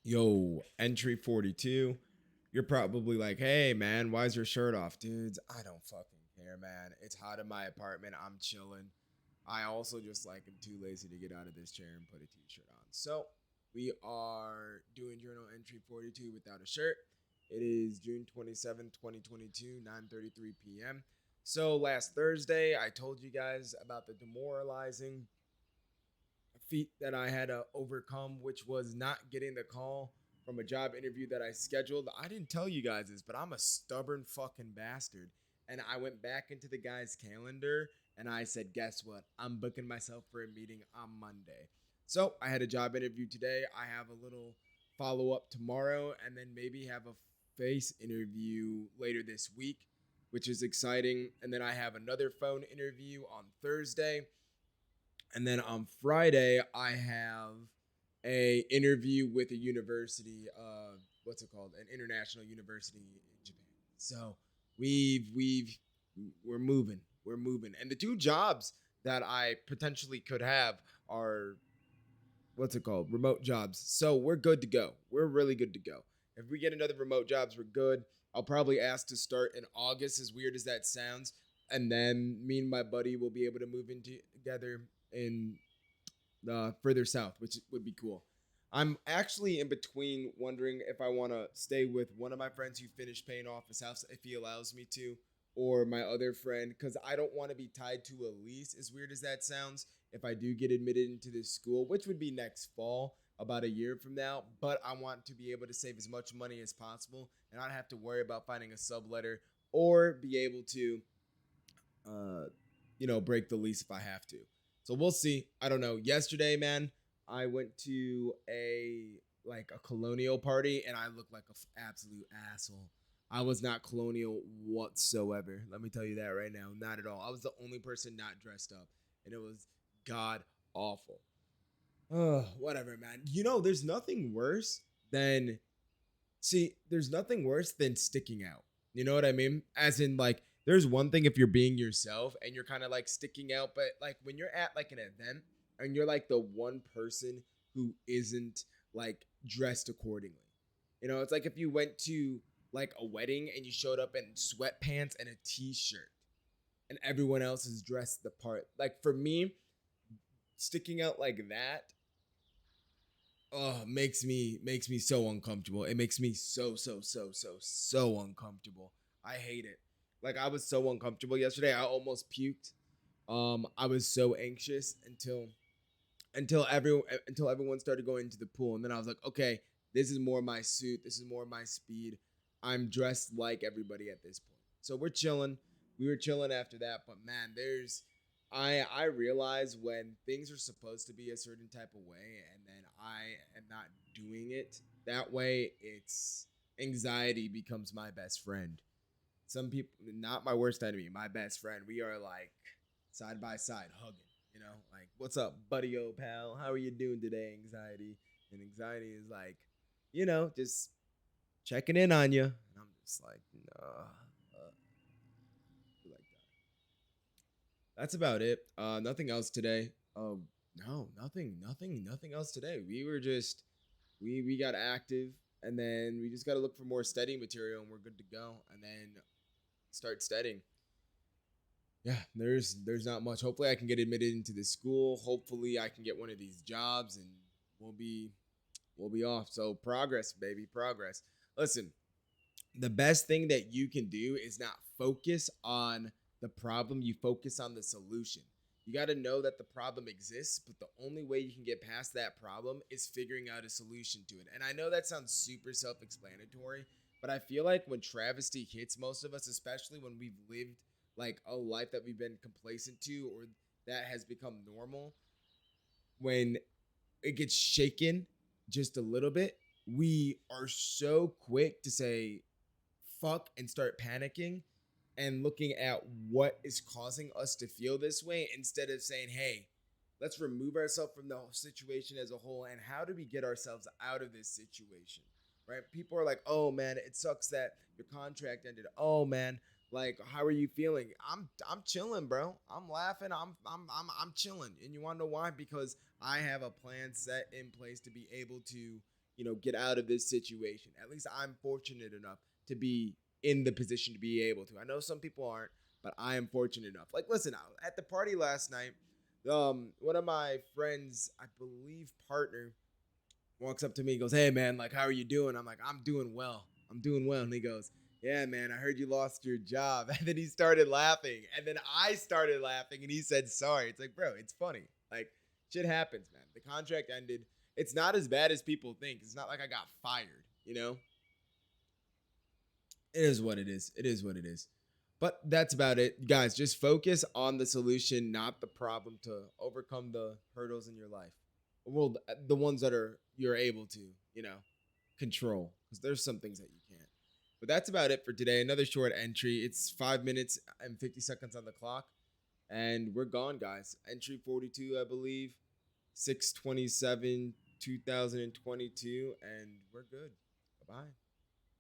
Yo, entry 42. You're probably like, hey, man, why is your shirt off? Dudes, I don't fucking care, man. It's hot in my apartment. I'm chilling. I also just like am too lazy to get out of this chair and put a t-shirt on. So we are doing journal entry 42 without a shirt. It is June 27th, 2022, 9:33 p.m. So last Thursday, I told you guys about the demoralizing feat that I had to overcome, which was not getting the call from a job interview that I scheduled. I didn't tell you guys this, but I'm a stubborn fucking bastard. And I went back into the guy's calendar and I said, guess what? I'm booking myself for a meeting on Monday. So I had a job interview today. I have a little follow up tomorrow and then maybe have a face interview later this week, which is exciting. And then I have another phone interview on Thursday, and then on Friday I have a interview with a university. What's it called? An international university in Japan. So we're moving. We're moving. And the two jobs that I potentially could have are, what's it called? Remote jobs. So we're good to go. We're really good to go. If we get another remote jobs, we're good. I'll probably ask to start in August, as weird as that sounds. And then me and my buddy will be able to move in together in further south, which would be cool. I'm actually in between wondering if I want to stay with one of my friends who finished paying off his house, if he allows me to, or my other friend, because I don't want to be tied to a lease, as weird as that sounds, if I do get admitted into this school, which would be next fall, about a year from now. But I want to be able to save as much money as possible and not have to worry about finding a subletter or be able to uh, break the lease if I have to. So we'll see. I don't know. Yesterday, man, I went to a colonial party and I looked like an absolute asshole. I was not colonial whatsoever. Let me tell you that right now. Not at all. I was the only person not dressed up, and it was god awful. Whatever, man. There's nothing worse than there's nothing worse than sticking out. You know what I mean? As in, like, there's one thing if you're being yourself and you're kind of like sticking out, but like when you're at like an event and you're like the one person who isn't like dressed accordingly. It's like if you went to like a wedding and you showed up in sweatpants and a t-shirt and everyone else is dressed the part. Like for me, sticking out like that makes me so uncomfortable. It makes me so uncomfortable. I hate it. Like I was so uncomfortable yesterday. I almost puked. I was so anxious until everyone started going into the pool, and then I was like, okay, this is more my suit. This is more my speed. I'm dressed like everybody at this point. So we're chilling. We were chilling after that, but man, I realize when things are supposed to be a certain type of way and then I am not doing it that way, it's anxiety becomes my best friend. Some people, not my worst enemy, my best friend. We are like side by side hugging, like, what's up, buddy, old pal? How are you doing today, anxiety? And anxiety is like, just checking in on you. And I'm just like, no, like that's about it. Nothing else today. No, nothing else today. We got active, and then we just got to look for more study material, and we're good to go. And then start studying. Yeah, there's not much. Hopefully, I can get admitted into this school. Hopefully, I can get one of these jobs, and we'll be we'll be off. So progress, baby, progress. Listen, the best thing that you can do is not focus on the problem, you focus on the solution. You got to know that the problem exists, but the only way you can get past that problem is figuring out a solution to it. And I know that sounds super self-explanatory, but I feel like when travesty hits most of us, especially when we've lived like a life that we've been complacent to or that has become normal, when it gets shaken just a little bit, we are so quick to say fuck and start panicking and looking at what is causing us to feel this way instead of saying, hey, let's remove ourselves from the whole situation as a whole and how do we get ourselves out of this situation, right? People are like, oh man, it sucks that your contract ended. Oh man, like how are you feeling? I'm chilling, bro. I'm laughing. I'm chilling. And you want to know why? Because I have a plan set in place to be able to get out of this situation. At least I'm fortunate enough to be in the position to be able to. I know some people aren't, but I am fortunate enough. Like, listen, at the party last night, one of my friends, I believe partner, walks up to me and goes, "Hey man, like how are you doing?" I'm like, "I'm doing well. I'm doing well." And he goes, "Yeah, man, I heard you lost your job." And then he started laughing. And then I started laughing and he said, "Sorry." It's like, bro, it's funny. Like, shit happens, man. The contract ended. It's not as bad as people think. It's not like I got fired. It is what it is. It is what it is. But that's about it. Guys, just focus on the solution, not the problem, to overcome the hurdles in your life. Well, the ones that are you're able to, control. Because there's some things that you can't. But that's about it for today. Another short entry. It's 5 minutes and 50 seconds on the clock. And we're gone, guys. Entry 42, I believe. 627, 2022. And we're good. Bye bye.